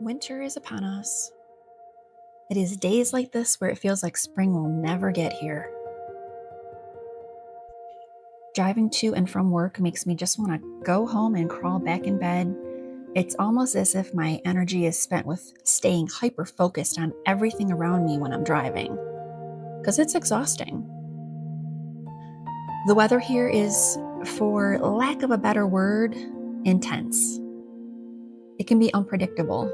Winter is upon us. It is days like this where it feels like spring will never get here. Driving to and from work makes me just want to go home and crawl back in bed. It's almost as if my energy is spent with staying hyper focused on everything around me when I'm driving, because it's exhausting. The weather here is, for lack of a better word, intense. It can be unpredictable.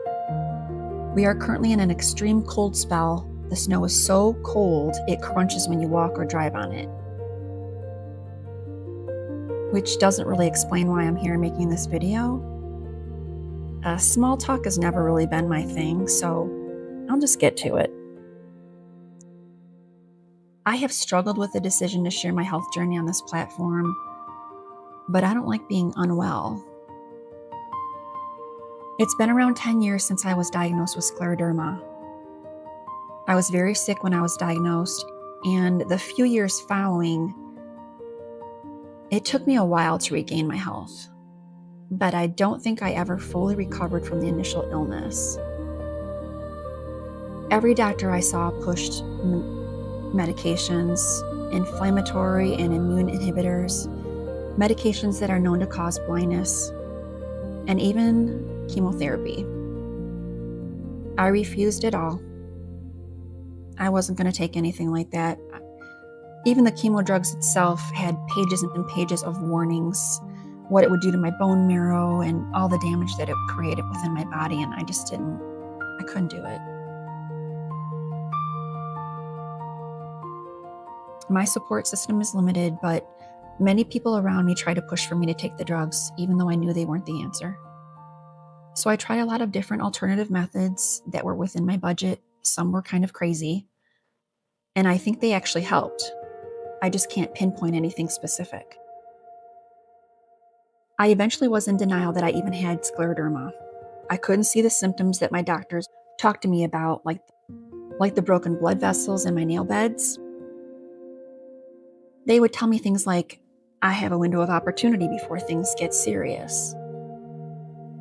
We are currently in an extreme cold spell. The snow is so cold, it crunches when you walk or drive on it. Which doesn't really explain why I'm here making this video. Small talk has never really been my thing, so I'll just get to it. I have struggled with the decision to share my health journey on this platform, but I don't like being unwell. It's been around 10 years since I was diagnosed with scleroderma. I was very sick when I was diagnosed, and the few years following, it took me a while to regain my health. But I don't think I ever fully recovered from the initial illness. Every doctor I saw pushed medications, inflammatory and immune inhibitors, medications that are known to cause blindness, and even chemotherapy. I refused it all. I wasn't going to take anything like that. Even the chemo drugs itself had pages and pages of warnings, what it would do to my bone marrow and all the damage that it created within my body, and I couldn't do it. My support system is limited, but many people around me try to push for me to take the drugs, even though I knew they weren't the answer. So I tried a lot of different alternative methods that were within my budget. Some were kind of crazy, and I think they actually helped. I just can't pinpoint anything specific. I eventually was in denial that I even had scleroderma. I couldn't see the symptoms that my doctors talked to me about, like the broken blood vessels in my nail beds. They would tell me things like, I have a window of opportunity before things get serious.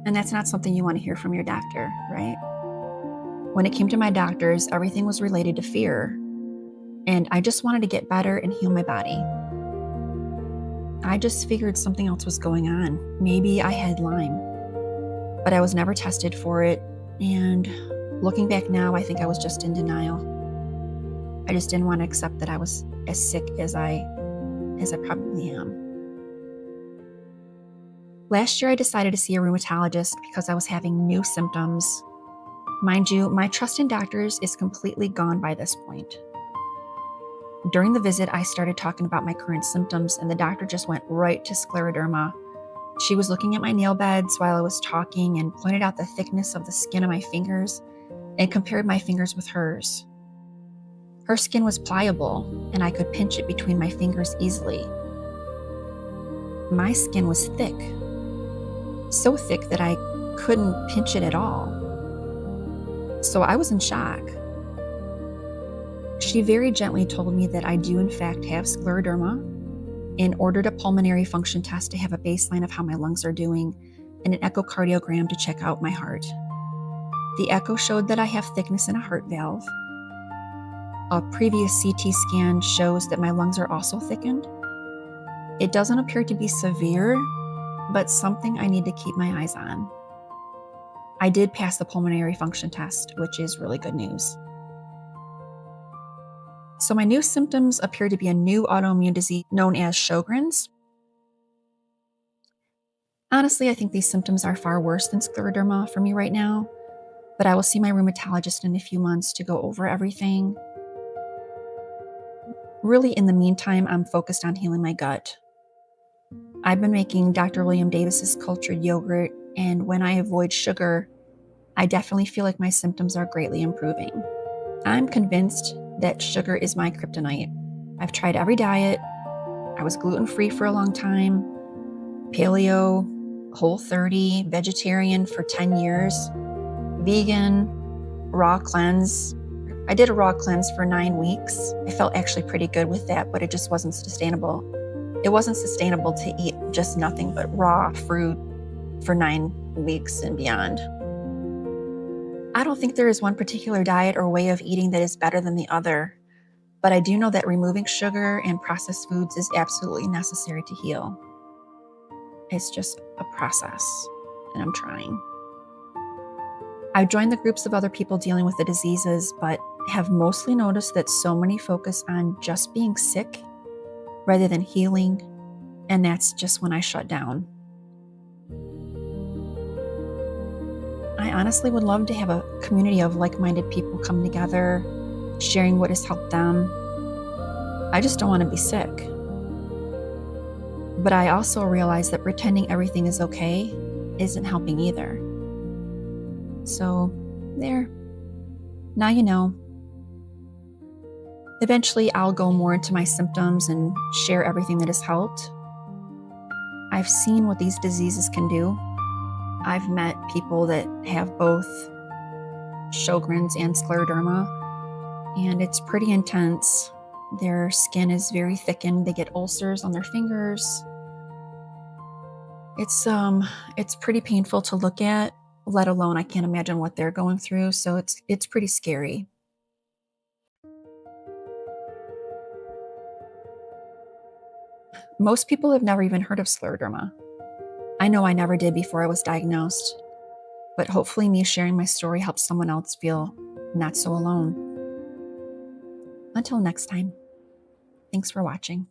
And that's not something you want to hear from your doctor, right? When it came to my doctors, everything was related to fear. And I just wanted to get better and heal my body. I just figured something else was going on. Maybe I had Lyme, but I was never tested for it. And looking back now, I think I was just in denial. I just didn't want to accept that I was as sick as I probably am. Last year, I decided to see a rheumatologist because I was having new symptoms. Mind you, my trust in doctors is completely gone by this point. During the visit, I started talking about my current symptoms, and the doctor just went right to scleroderma. She was looking at my nail beds while I was talking and pointed out the thickness of the skin of my fingers and compared my fingers with hers. Her skin was pliable, and I could pinch it between my fingers easily. My skin was thick, so thick that I couldn't pinch it at all. So I was in shock. She very gently told me that I do in fact have scleroderma and ordered a pulmonary function test to have a baseline of how my lungs are doing and an echocardiogram to check out my heart. The echo showed that I have thickness in a heart valve. A previous CT scan shows that my lungs are also thickened. It doesn't appear to be severe, but something I need to keep my eyes on. I did pass the pulmonary function test, which is really good news. So my new symptoms appear to be a new autoimmune disease known as Sjogren's. Honestly, I think these symptoms are far worse than scleroderma for me right now, but I will see my rheumatologist in a few months to go over everything. Really, in the meantime, I'm focused on healing my gut. I've been making Dr. William Davis's cultured yogurt, and when I avoid sugar, I definitely feel like my symptoms are greatly improving. I'm convinced that sugar is my kryptonite. I've tried every diet. I was gluten-free for a long time, paleo, Whole30, vegetarian for 10 years, vegan, raw cleanse. I did a raw cleanse for 9 weeks. I felt actually pretty good with that, but it just wasn't sustainable. It wasn't sustainable to eat just nothing but raw fruit for 9 weeks and beyond. I don't think there is one particular diet or way of eating that is better than the other, but I do know that removing sugar and processed foods is absolutely necessary to heal. It's just a process, and I'm trying. I've joined the groups of other people dealing with the diseases, but have mostly noticed that so many focus on just being sick rather than healing, and that's just when I shut down. I honestly would love to have a community of like-minded people come together, sharing what has helped them. I just don't want to be sick. But I also realize that pretending everything is okay isn't helping either. So, there. Now you know. Eventually, I'll go more into my symptoms and share everything that has helped. I've seen what these diseases can do. I've met people that have both Sjogren's and Scleroderma, and it's pretty intense. Their skin is very thickened. They get ulcers on their fingers. It's pretty painful to look at, let alone I can't imagine what they're going through, so it's pretty scary. Most people have never even heard of Scleroderma. I know I never did before I was diagnosed, but hopefully me sharing my story helps someone else feel not so alone. Until next time, thanks for watching.